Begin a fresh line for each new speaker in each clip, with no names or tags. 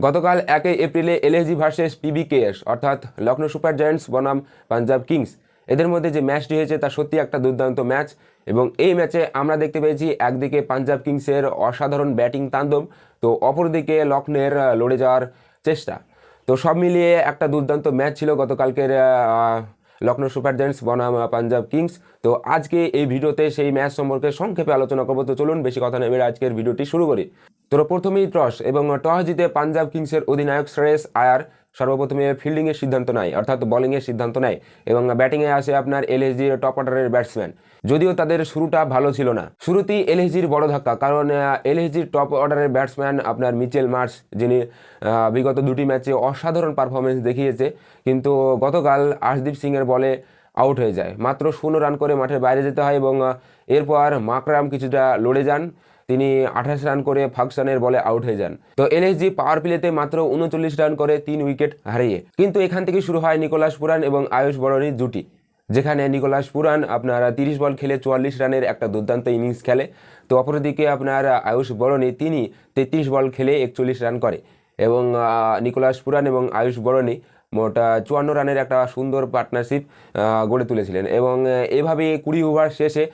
গতকাল 1 এপ্রিলে LSG versus পিবিকেএস অর্থাৎ লখনৌ সুপার জায়ান্টস বনাম পাঞ্জাব কিংস এদের মধ্যে যে ম্যাচটি হয়েছে তা সত্যি একটা দুর্দান্ত ম্যাচ। এবং এই ম্যাচে আমরা দেখতে পেয়েছি একদিকে পাঞ্জাব কিংসের অসাধারণ ব্যাটিং তাণ্ডব, তো অপরদিকে লখনৌর লড়ে যাওয়ার চেষ্টা। তো সব মিলিয়ে একটা দুর্দান্ত ম্যাচ ছিল গতকালকের লখনৌ সুপার জায়ান্টস বনাম পাঞ্জাব কিংস। তো আজকে এই ভিডিওতে সেই ম্যাচ সম্পর্কে সংক্ষেপে আলোচনা করবো। তো চলুন বেশি কথা নেবে আজকের ভিডিওটি শুরু করি। তো প্রথমেই টস জিতে পাঞ্জাব কিংসের অধিনায়ক শ্রেয়স আয়ার সর্বপ্রথমে ফিল্ডিংয়ের সিদ্ধান্ত নেয়, অর্থাৎ বোলিংয়ের সিদ্ধান্ত নেয় এবং ব্যাটিংয়ে আসে আপনার এলএসজির টপ অর্ডারের ব্যাটসম্যান। যদিও তাদের শুরুটা ভালো ছিল না, শুরুতেই এলএসজির বড় ধাক্কা, কারণ এলএসজির টপ অর্ডারের ব্যাটসম্যান আপনার মিচেল মার্শ, যিনি বিগত দুটি ম্যাচে অসাধারণ পারফরমেন্স দেখিয়েছে, কিন্তু গতকাল আর্শদীপ সিংয়ের বলে আউট হয়ে যায়। মাত্র 0 রান করে মাঠের বাইরে যেতে হয় এবং এরপর মাকরাম কিছুটা লড়ে যান, তিনি 28 রান করে ফাকসানের বলে আউট হয়ে যান। তো এলএসজি পাওয়ার প্লেতে মাত্র 39 রান করে 3 উইকেট হারিয়ে। কিন্তু এখান থেকে শুরু হয় নিকোলাস পুরান এবং আয়ুষ বরণীর জুটি, যেখানে নিকোলাস পুরান আপনার 30 বল খেলে 44 রানের একটা দুর্দান্ত ইনিংস খেলে। তো অপরদিকে আপনার আয়ুষ বরণী তিনি 33 বল খেলে 41 রান করে এবং নিকোলাস পুরান এবং আয়ুষ বরণী মোট 54 রানের একটা সুন্দর পার্টনারশিপ গড়ে তুলেছিলেন। এবং এভাবে 20 ওভার শেষে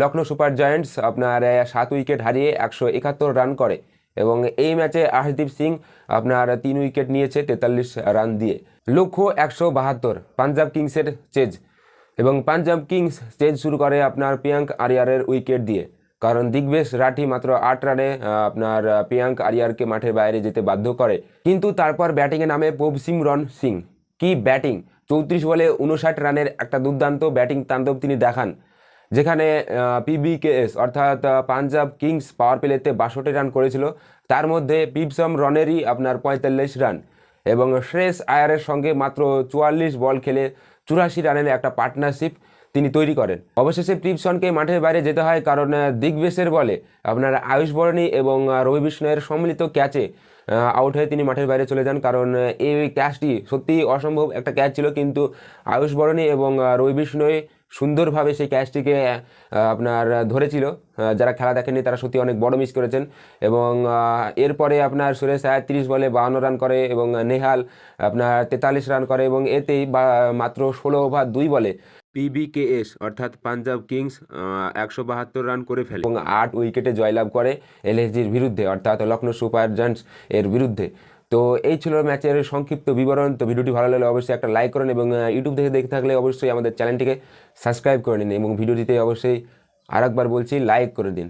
লখনৌ সুপার জায়ান্টস আপনার 7 উইকেট হারিয়ে 171 রান করে এবং এই ম্যাচে আর্শদীপ সিং আপনার 3 উইকেট নিয়েছে 43 রান দিয়ে। লক্ষ্য 172 পাঞ্জাব কিংসের চেজ, এবং পাঞ্জাব কিংস চেজ শুরু করে আপনার প্রিয়াঙ্ক আরিয়ারের উইকেট দিয়ে, কারণ দিগ্বেশ রাঠি মাত্র 8 রানে আপনার প্রিয়াঙ্ক আরিয়ারকে মাঠের বাইরে যেতে বাধ্য করে। কিন্তু তারপর ব্যাটিংয়ে নামে প্রভসিমরন সিং। কি ব্যাটিং! 34 বলে 59 রানের একটা দুর্দান্ত ব্যাটিং তাণ্ডব তিনি দেখান, যেখানে পিবিকেএস অর্থাৎ পাঞ্জাব কিংস পাওয়ার প্লেতে 62 রান করেছিল, তার মধ্যে পিপসম রনেরই আপনার 45 রান এবং শ্রেয়স আয়ারের সঙ্গে মাত্র 44 বল খেলে 84 রানের একটা পার্টনারশিপ তিনি তৈরি করেন। অবশেষে পিপসনকে মাঠের বাইরে যেতে হয়, কারণ দিগ্বেশের বলে আপনার আয়ুষ বরণী এবং রবি বিষ্ণয়ের সম্মিলিত ক্যাচে আউট হয়ে তিনি মাঠের বাইরে চলে যান। কারণ এই ক্যাচটি সত্যিই অসম্ভব একটা ক্যাচ ছিল, কিন্তু আয়ুষ বরণী এবং রবি বিষ্ণয় সুন্দরভাবে সেই ক্যাচটিকে আপনার ধরেছিল। যারা খেলা দেখেননি তারা সত্যি অনেক বড় মিস করেছেন। এবং এরপরে আপনার সুরেশ আয়ার 30 বলে 52 রান করে এবং নেহাল আপনার 43 রান করে এবং এতেই মাত্র 16 ওভার 2 বলে পিবিকেএস অর্থাৎ পাঞ্জাব কিংস 172 রান করে ফেলে এবং 8 উইকেটে জয়লাভ করে এলএসজির বিরুদ্ধে, অর্থাৎ লখনৌ সুপার জায়ান্টস এর বিরুদ্ধে। তো এই ছিল ম্যাচের সংক্ষিপ্ত বিবরণ। তো ভিডিওটি ভালো লাগলে অবশ্যই একটা লাইক করুন এবং ইউটিউব থেকে দেখে থাকলে অবশ্যই আমাদের চ্যানেলটিকে সাবস্ক্রাইব করে নিন এবং ভিডিওটিতে অবশ্যই আরেকবার বলছি লাইক করে দিন।